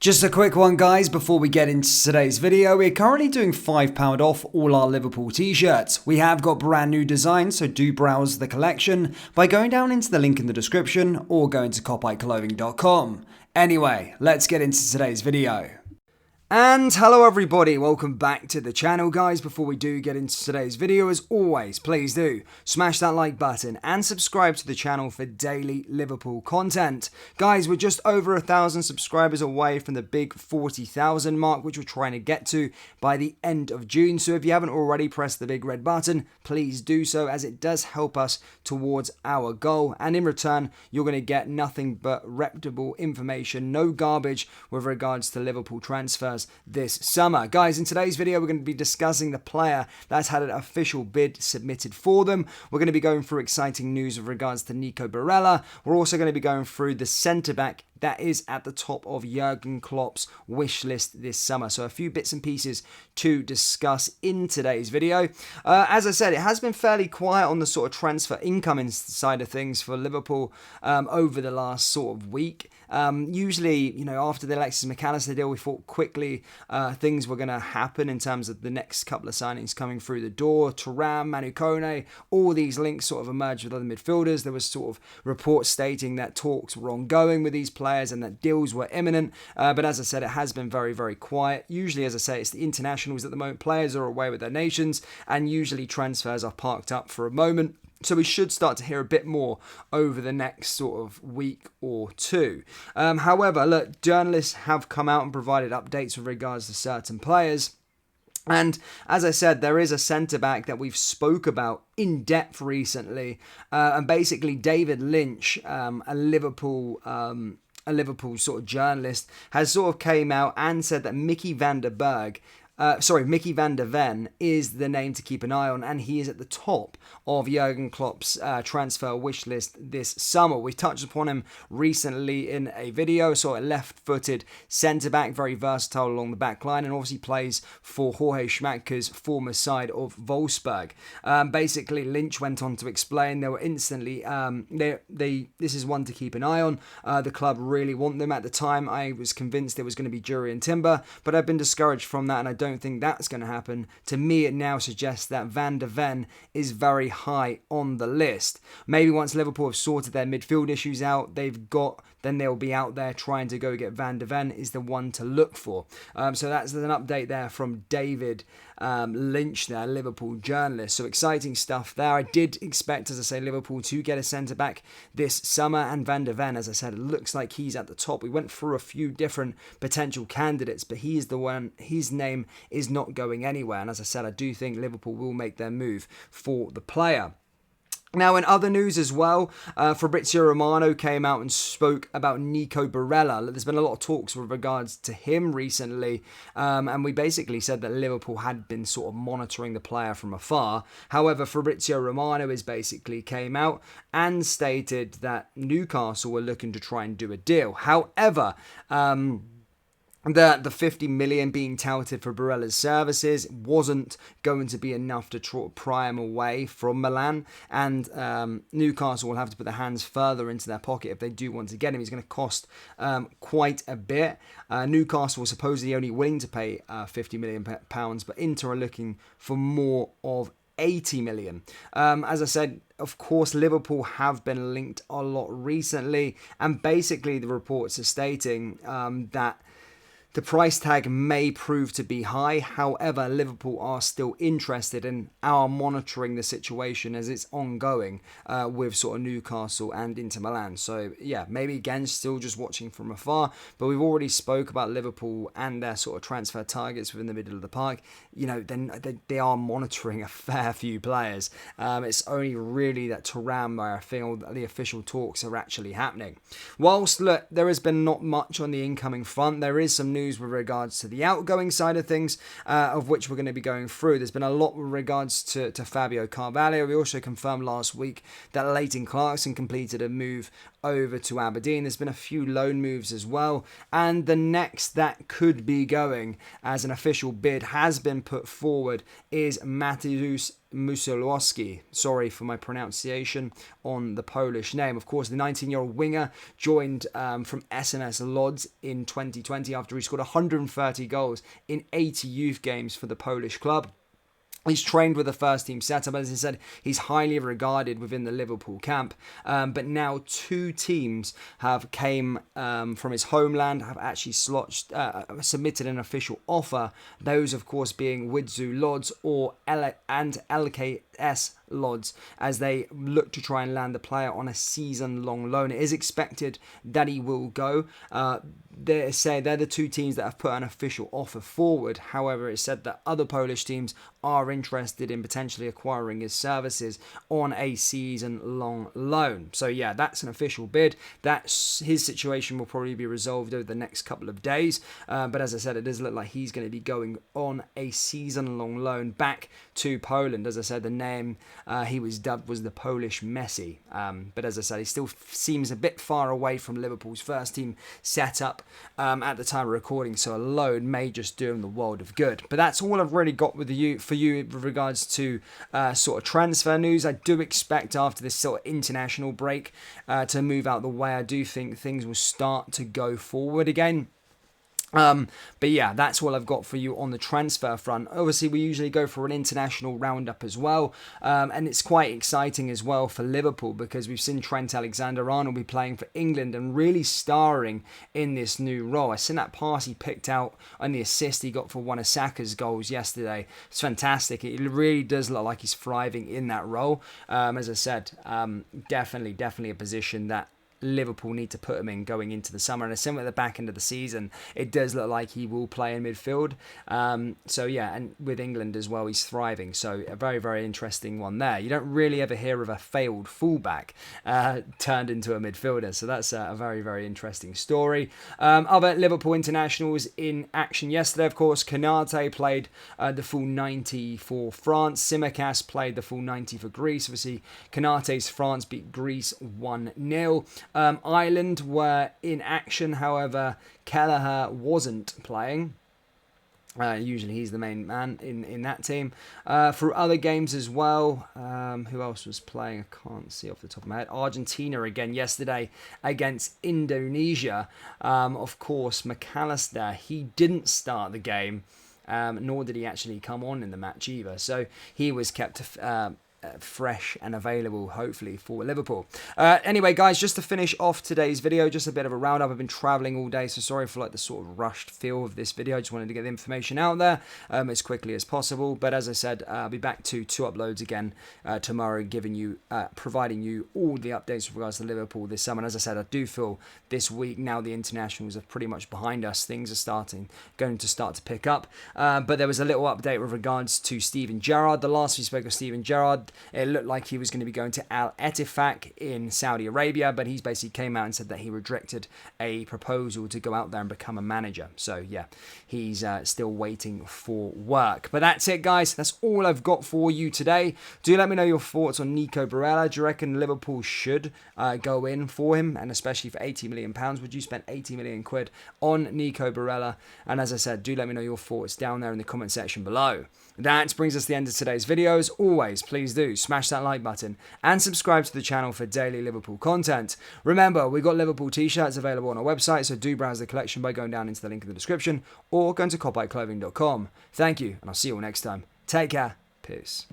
Just a quick one, guys, before we get into today's video. We're currently doing £5 off all our Liverpool t-shirts. We have got brand new designs, so do browse the collection by going down into the link in the description or going to copyclothing.com. Anyway, let's get into today's video. And hello everybody, welcome back to the channel, guys. Before we do get into today's video, as always, please do smash that like button and subscribe to the channel for daily Liverpool content. Guys, we're just over 1,000 subscribers away from the big 40,000 mark, which we're trying to get to by the end of June. So if you haven't already pressed the big red button, please do so, as it does help us towards our goal. And in return, you're going to get nothing but reputable information, no garbage with regards to Liverpool transfers this summer. Guys, in today's video, we're going to be discussing the player that's had an official bid submitted for them. We're going to be going through exciting news with regards to Nico Barella. We're also going to be going through the centre-back that is at the top of Jurgen Klopp's wish list this summer. So a few bits and pieces to discuss in today's video. As I said, it has been fairly quiet on the sort of transfer incoming side of things for Liverpool over the last sort of week. Usually, after the Alexis McAllister deal, we thought quickly things were going to happen in terms of the next couple of signings coming through the door. Thuram, Manu Kone, all these links sort of emerged with other midfielders. There was sort of reports stating that talks were ongoing with these players and that deals were imminent. But as I said, it has been very, very quiet. Usually, as I say, it's the internationals at the moment. Players are away with their nations, and usually transfers are parked up for a moment. So we should start to hear a bit more over the next sort of week or two. However, look, journalists have come out and provided updates with regards to certain players. And as I said, there is a centre-back that we've spoke about in depth recently. And basically, David Lynch, a Liverpool sort of journalist, has sort of came out and said that Mickey van der Ven is the name to keep an eye on, and he is at the top of Jurgen Klopp's transfer wish list this summer. We touched upon him recently in a video. So a left-footed centre-back, very versatile along the back line, and obviously plays for Jorge Schmadtke's former side of Wolfsburg. Basically, Lynch went on to explain they were instantly, this is one to keep an eye on. The club really want them. At the time, I was convinced it was going to be Jurgen Timber, but I've been discouraged from that, and I don't think that's going to happen. To me, it now suggests that Van der Ven is very high on the list. Maybe once Liverpool have sorted their midfield issues out, then they'll be out there trying to go get Van der Ven is the one to look for. So that's an update there from David Lynch there, Liverpool journalist. So exciting stuff there. I did expect, as I say, Liverpool to get a centre-back this summer, and Van der Ven, as I said, it looks like he's at the top. We went through a few different potential candidates, but he is the one, his name is not going anywhere. And as I said, I do think Liverpool will make their move for the player. Now, in other news as well, Fabrizio Romano came out and spoke about Nico Barella. There's been a lot of talks with regards to him recently, and we basically said that Liverpool had been sort of monitoring the player from afar. However, Fabrizio Romano basically came out and stated that Newcastle were looking to try and do a deal. However, the 50 million being touted for Barella's services wasn't going to be enough to pry him away from Milan, and Newcastle will have to put their hands further into their pocket if they do want to get him. He's going to cost quite a bit. Newcastle was supposedly only willing to pay £50 million, but Inter are looking for more of 80 million. As I said, of course, Liverpool have been linked a lot recently, and basically the reports are stating that the price tag may prove to be high. However, Liverpool are still interested and are monitoring the situation as it's ongoing with sort of Newcastle and Inter Milan. So yeah, maybe again, still just watching from afar. But we've already spoke about Liverpool and their sort of transfer targets within the middle of the park. Then they are monitoring a fair few players. It's only really that Thuram where I feel that the official talks are actually happening. Whilst look, there has been not much on the incoming front, there is some news with regards to the outgoing side of things, of which we're going to be going through. There's been a lot with regards to Fabio Carvalho. We also confirmed last week that Leighton Clarkson completed a move over to Aberdeen. There's been a few loan moves as well, and the next that could be going as an official bid has been put forward is Mateusz Mazowski. Sorry for my pronunciation on the Polish name. Of course, the 19-year-old winger joined from SMS Lodz in 2020 after he scored 130 goals in 80 youth games for the Polish club. He's trained with the first team setup. As I said, he's highly regarded within the Liverpool camp. But now 2 teams have came from his homeland, have actually submitted an official offer. Those, of course, being Widzew Lodz and LKS Lodz, as they look to try and land the player on a season-long loan. It is expected that he will go. They say they're the 2 teams that have put an official offer forward. However, it's said that other Polish teams are interested in potentially acquiring his services on a season-long loan. So yeah, that's an official bid. His situation will probably be resolved over the next couple of days. But as I said, it does look like he's going to be going on a season-long loan back to Poland. As I said, the name he was dubbed was the Polish Messi. But as I said, he still seems a bit far away from Liverpool's first team setup at the time of recording, so a loan may just do him the world of good. But that's all I've really got for you with regards to sort of transfer news. I do expect after this sort of international break to move out the way. I do think things will start to go forward again. But yeah, that's all I've got for you on the transfer front. Obviously, we usually go for an international roundup as well, and it's quite exciting as well for Liverpool because we've seen Trent Alexander-Arnold be playing for England and really starring in this new role. I seen that pass he picked out and the assist he got for one of Saka's goals yesterday. It's fantastic. It really does look like he's thriving in that role. As I said, definitely a position that Liverpool need to put him in going into the summer, and similar at the back end of the season, it does look like he will play in midfield. So yeah, and with England as well, he's thriving. So a very interesting one there. You don't really ever hear of a failed fullback turned into a midfielder, so that's a very interesting story. Other Liverpool internationals in action yesterday, of course, Konate played the full 90 for France. Tsimikas played the full 90 for Greece. Obviously, Konate's France beat Greece 1-0. Ireland were in action, however, Kelleher wasn't playing. Usually he's the main man in that team. For other games as well, who else was playing? I can't see off the top of my head. Argentina again yesterday against Indonesia. Of course, McAllister, he didn't start the game, nor did he actually come on in the match either. So he was kept fresh and available, hopefully, for Liverpool. Anyway, guys, just to finish off today's video, just a bit of a roundup. I've been traveling all day, so sorry for like the sort of rushed feel of this video. I just wanted to get the information out there as quickly as possible. But as I said, I'll be back to 2 uploads again tomorrow, providing you all the updates with regards to Liverpool this summer. And as I said, I do feel this week, now the internationals are pretty much behind us, things are going to start to pick up. But there was a little update with regards to Steven Gerrard. The last we spoke of Steven Gerrard, it looked like he was going to be going to Al Ettifaq in Saudi Arabia, but he's basically came out and said that he rejected a proposal to go out there and become a manager. So yeah, he's still waiting for work. But that's it, guys. That's all I've got for you today. Do let me know your thoughts on Nico Barella. Do you reckon Liverpool should go in for him, and especially for £80 million? Would you spend 80 million quid on Nico Barella? And as I said, do let me know your thoughts down there in the comment section below. That brings us to the end of today's video. As always, please do smash that like button and subscribe to the channel for daily Liverpool content. Remember, we've got Liverpool t-shirts available on our website, so do browse the collection by going down into the link in the description or going to copyclothing.com. Thank you, and I'll see you all next time. Take care. Peace.